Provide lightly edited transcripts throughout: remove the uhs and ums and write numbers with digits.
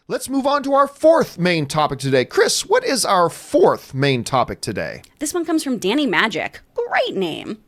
Let's move on to our fourth main topic today. Chris, what is our fourth main topic today? This one comes from Danny Magic. Great name.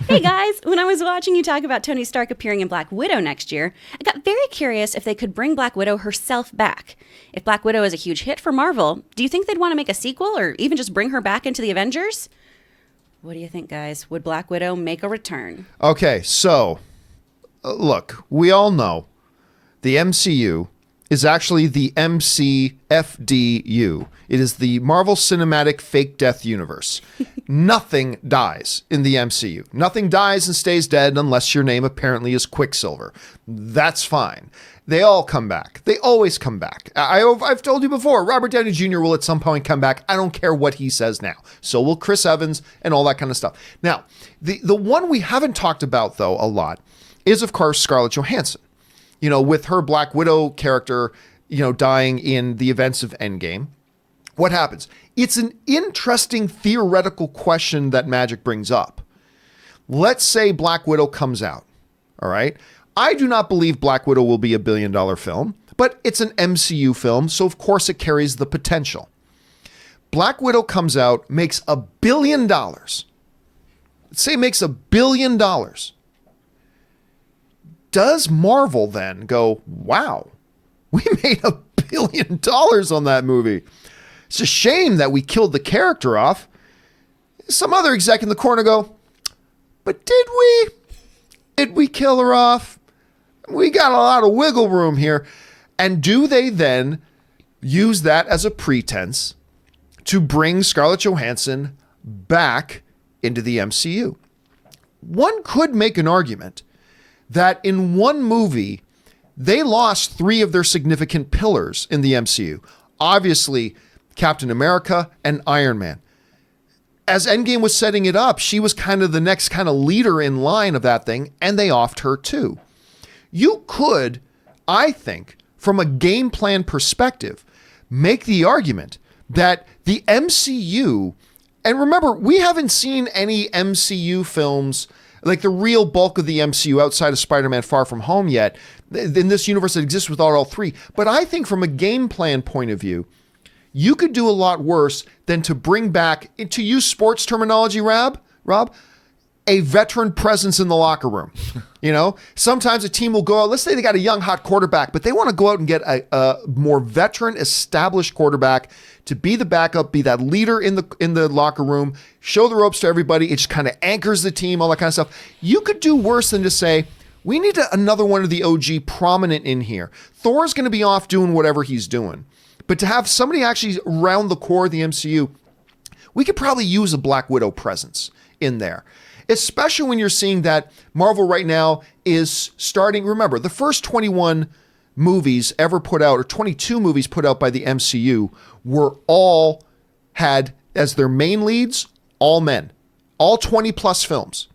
Hey guys, when I was watching you talk about Tony Stark appearing in Black Widow next year, I got very curious if they could bring Black Widow herself back. If Black Widow is a huge hit for Marvel, do you think they'd want to make a sequel or even just bring her back into the Avengers? What do you think, guys? Would Black Widow make a return? Okay, so, look, we all know the MCU is actually the MCFDU. It is the Marvel Cinematic Fake Death Universe. Nothing dies in the MCU. Nothing dies and stays dead unless your name apparently is Quicksilver. That's fine. They all come back. They always come back. I've told you before, Robert Downey Jr. will at some point come back. I don't care what he says now. So will Chris Evans and all that kind of stuff. Now, the one we haven't talked about, though, a lot is, of course, Scarlett Johansson. You know, with her Black Widow character, dying in the events of Endgame. What happens? It's an interesting theoretical question that Magic brings up. Let's say Black Widow comes out, all right? I do not believe Black Widow will be a billion-dollar film, but it's an MCU film, so of course it carries the potential. Black Widow comes out, makes $1 billion. Let's say it makes $1 billion. Does Marvel then go, wow, we made $1 billion on that movie? It's a shame that we killed the character off. Some other exec in the corner go, but did we? Did we kill her off? We got a lot of wiggle room here. And do they then use that as a pretense to bring Scarlett Johansson back into the MCU? One could make an argument that in one movie, they lost 3 of their significant pillars in the MCU. Obviously, Captain America and Iron Man. As Endgame was setting it up, she was kind of the next kind of leader in line of that thing, and they offed her too. You could, I think, from a game plan perspective, make the argument that the MCU, and remember, we haven't seen any MCU films, like the real bulk of the MCU outside of Spider-Man Far From Home yet, in this universe that exists without all 3. But I think from a game plan point of view, you could do a lot worse than to bring back, to use sports terminology, Rob, a veteran presence in the locker room. Sometimes a team will go out, let's say they got a young, hot quarterback, but they want to go out and get a more veteran, established quarterback to be the backup, be that leader in the locker room, show the ropes to everybody. It just kind of anchors the team, all that kind of stuff. You could do worse than to say, we need another one of the OG prominent in here. Thor's going to be off doing whatever he's doing. But to have somebody actually around the core of the MCU, we could probably use a Black Widow presence in there. Especially when you're seeing that Marvel right now is starting, remember, the first 21 movies ever put out, or 22 movies put out by the MCU, were all had as their main leads, all men. All 20 plus films.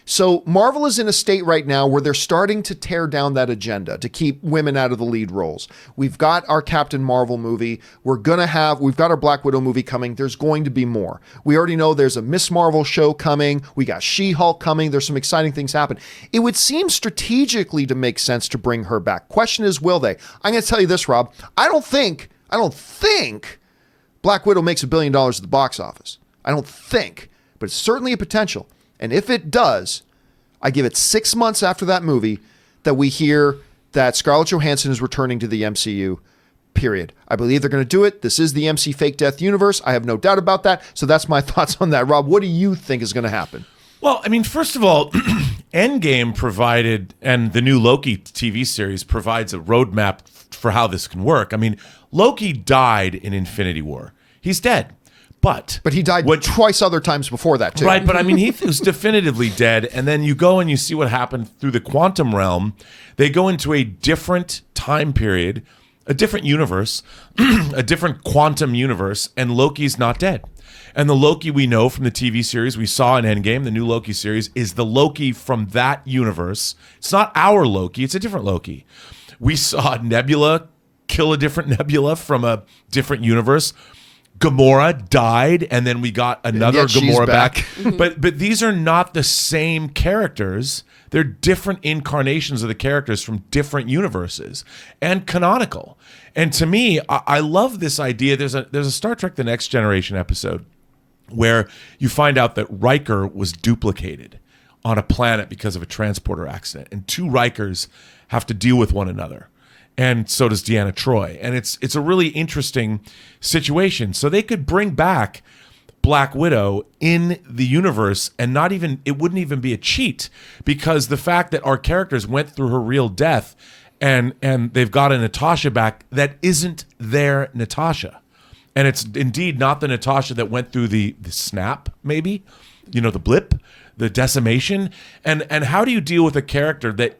So Marvel is in a state right now where they're starting to tear down that agenda to keep women out of the lead roles. We've got our Captain Marvel movie. We've got our Black Widow movie coming. There's going to be more. We already know there's a Miss Marvel show coming. We got She-Hulk coming. There's some exciting things happen. It would seem strategically to make sense to bring her back. Question is, will they? I'm going to tell you this, Rob. I don't think Black Widow makes $1 billion at the box office. I don't think, but it's certainly a potential. And if it does, I give it 6 months after that movie that we hear that Scarlett Johansson is returning to the MCU, period. I believe they're going to do it. This is the MC Fake Death universe. I have no doubt about that. So that's my thoughts on that. Rob, what do you think is going to happen? Well, I mean, first of all, Endgame provided, and the new Loki TV series provides a roadmap for how this can work. I mean, Loki died in Infinity War. He's dead. But he died twice other times before that, too. Right, but I mean, he was definitively dead. And then you go and you see what happened through the quantum realm. They go into a different time period, a different universe, a different quantum universe, and Loki's not dead. And the Loki we know from the TV series we saw in Endgame, the new Loki series, is the Loki from that universe. It's not our Loki, it's a different Loki. We saw Nebula kill a different Nebula from a different universe. Gamora died, and then we got another yet she's Gamora back. back. But these are not the same characters. They're different incarnations of the characters from different universes and canonical. And to me, I love this idea. There's a Star Trek: The Next Generation episode where you find out that Riker was duplicated on a planet because of a transporter accident, and two Rikers have to deal with one another. And so does Deanna Troi. And it's a really interesting situation. So they could bring back Black Widow in the universe and it wouldn't even be a cheat, because the fact that our characters went through her real death and they've got a Natasha back that isn't their Natasha. And it's indeed not the Natasha that went through the snap, maybe, the blip, the decimation. And how do you deal with a character that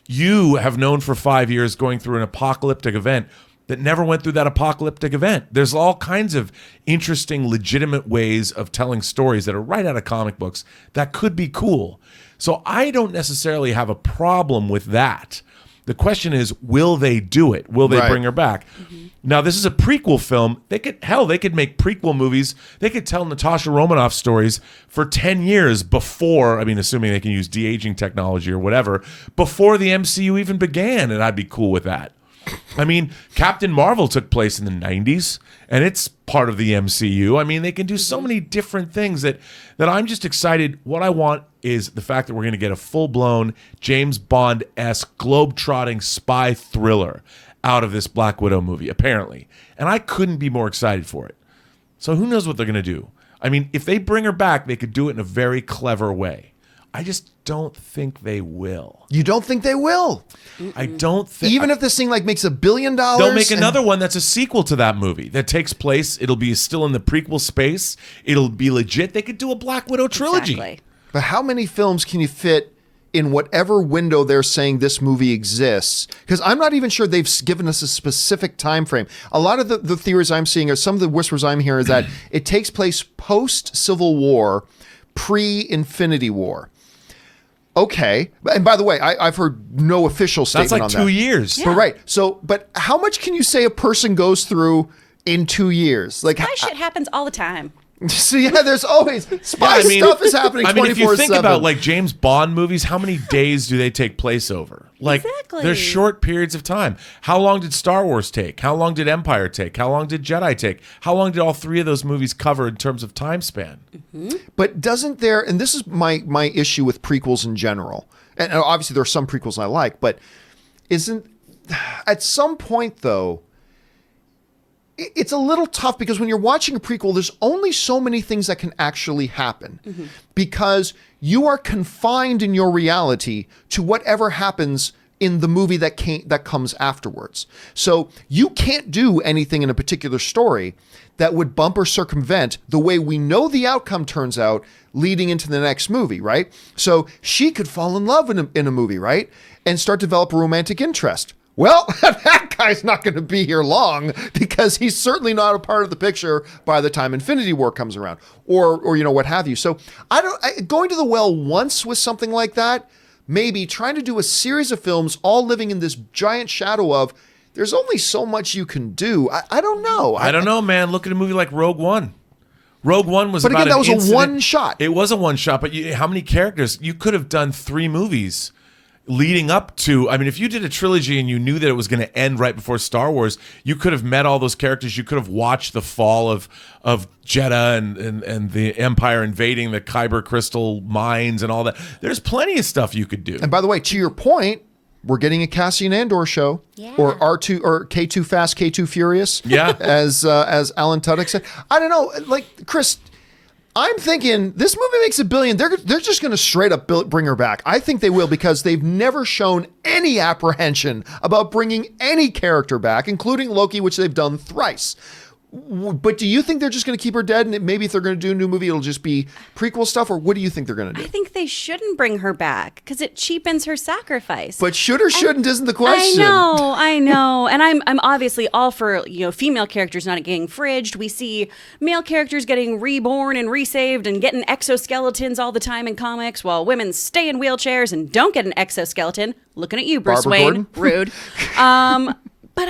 you have known for 5 years going through an apocalyptic event that never went through that apocalyptic event? There's all kinds of interesting, legitimate ways of telling stories that are right out of comic books that could be cool. So I don't necessarily have a problem with that. The question is, will they do it? Will they bring her back? Now, this is a prequel film. They could make prequel movies. They could tell Natasha Romanoff stories for 10 years before, assuming they can use de-aging technology or whatever, before the MCU even began, and I'd be cool with that. Captain Marvel took place in the 90s, and it's part of the MCU. They can do so many different things that I'm just excited. What I want is the fact that we're going to get a full-blown James Bond-esque, globe-trotting spy thriller out of this Black Widow movie, apparently. And I couldn't be more excited for it. So who knows what they're going to do? If they bring her back, they could do it in a very clever way. I just don't think they will. You don't think they will? I don't think. Even if this thing makes $1 billion, they'll make another one that's a sequel to that movie that takes place. It'll be still in the prequel space. It'll be legit. They could do a Black Widow trilogy. Exactly. But how many films can you fit in whatever window they're saying this movie exists? Because I'm not even sure they've given us a specific time frame. A lot of the theories I'm seeing, or some of the whispers I'm hearing, is that it takes place post-Civil War, pre-Infinity War. Okay. And by the way, I've heard no official statement on that. That's like 2 years. Yeah. But right. So, but how much can you say a person goes through in 2 years? Spy shit happens all the time. So yeah, there's always spy stuff is happening 24/7. If you think about James Bond movies, how many days do they take place over? Exactly. They're short periods of time. How long did Star Wars take? How long did Empire take? How long did Jedi take? How long did all three of those movies cover in terms of time span? But doesn't there, and this is my issue with prequels in general, and obviously there are some prequels I like, but isn't, at some point though, it's a little tough, because when you're watching a prequel, there's only so many things that can actually happen, because you are confined in your reality to whatever happens in the movie that comes afterwards. So you can't do anything in a particular story that would bump or circumvent the way we know the outcome turns out leading into the next movie, right? So she could fall in love in a movie, right? And start to develop a romantic interest. Well, that guy's not going to be here long, because he's certainly not a part of the picture by the time Infinity War comes around, or what have you. So going to the well once with something like that, maybe trying to do a series of films all living in this giant shadow of, there's only so much you can do. I don't know. I don't know, man. Look at a movie like Rogue One. Rogue One was, but about again, that was incident. a one shot. It was a one shot, but how many characters? You could have done 3 movies leading up to, if you did a trilogy and you knew that it was going to end right before Star Wars, you could have met all those characters. You could have watched the fall of Jeddah and the Empire invading the Kyber crystal mines and all that. There's plenty of stuff you could do. And by the way, to your point, we're getting a Cassian Andor show, or R2 or K2 Fast, K2 Furious. Yeah, as Alan Tudyk said. I don't know, Chris. I'm thinking this movie makes $1 billion. They're just going to straight up bring her back. I think they will, because they've never shown any apprehension about bringing any character back, including Loki, which they've done thrice. But do you think they're just going to keep her dead, and maybe if they're going to do a new movie, it'll just be prequel stuff, or what do you think they're going to do? I think they shouldn't bring her back, because it cheapens her sacrifice. But should or shouldn't isn't the question. I know. And I'm obviously all for, female characters not getting fridged. We see male characters getting reborn and resaved and getting exoskeletons all the time in comics, while women stay in wheelchairs and don't get an exoskeleton. Looking at you, Bruce Barbara Wayne. Gordon? Rude. But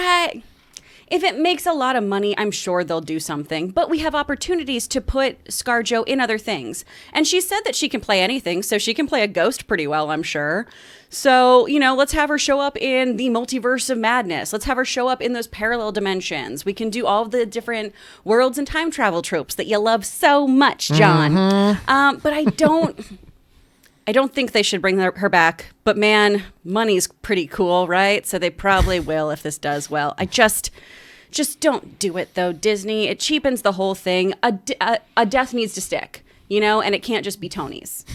If it makes a lot of money, I'm sure they'll do something. But we have opportunities to put ScarJo in other things. And she said that she can play anything, so she can play a ghost pretty well, I'm sure. So, let's have her show up in the multiverse of madness. Let's have her show up in those parallel dimensions. We can do all the different worlds and time travel tropes that you love so much, John. But I don't think they should bring her back. But man, money's pretty cool, right? So they probably will if this does well. I just don't do it, though, Disney. It cheapens the whole thing. A death needs to stick, and it can't just be Tony's.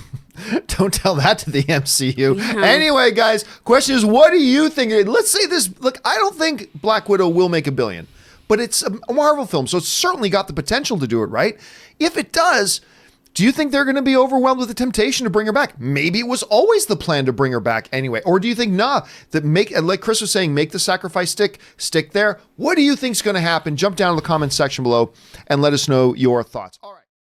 Don't tell that to the MCU. Yeah. Anyway, guys, question is, what do you think? Let's say this. Look, I don't think Black Widow will make $1 billion, but it's a Marvel film, so it's certainly got the potential to do it, right? If it does, do you think they're going to be overwhelmed with the temptation to bring her back? Maybe it was always the plan to bring her back anyway. Or do you think, like Chris was saying, make the sacrifice stick there? What do you think is going to happen? Jump down in the comments section below and let us know your thoughts. All right.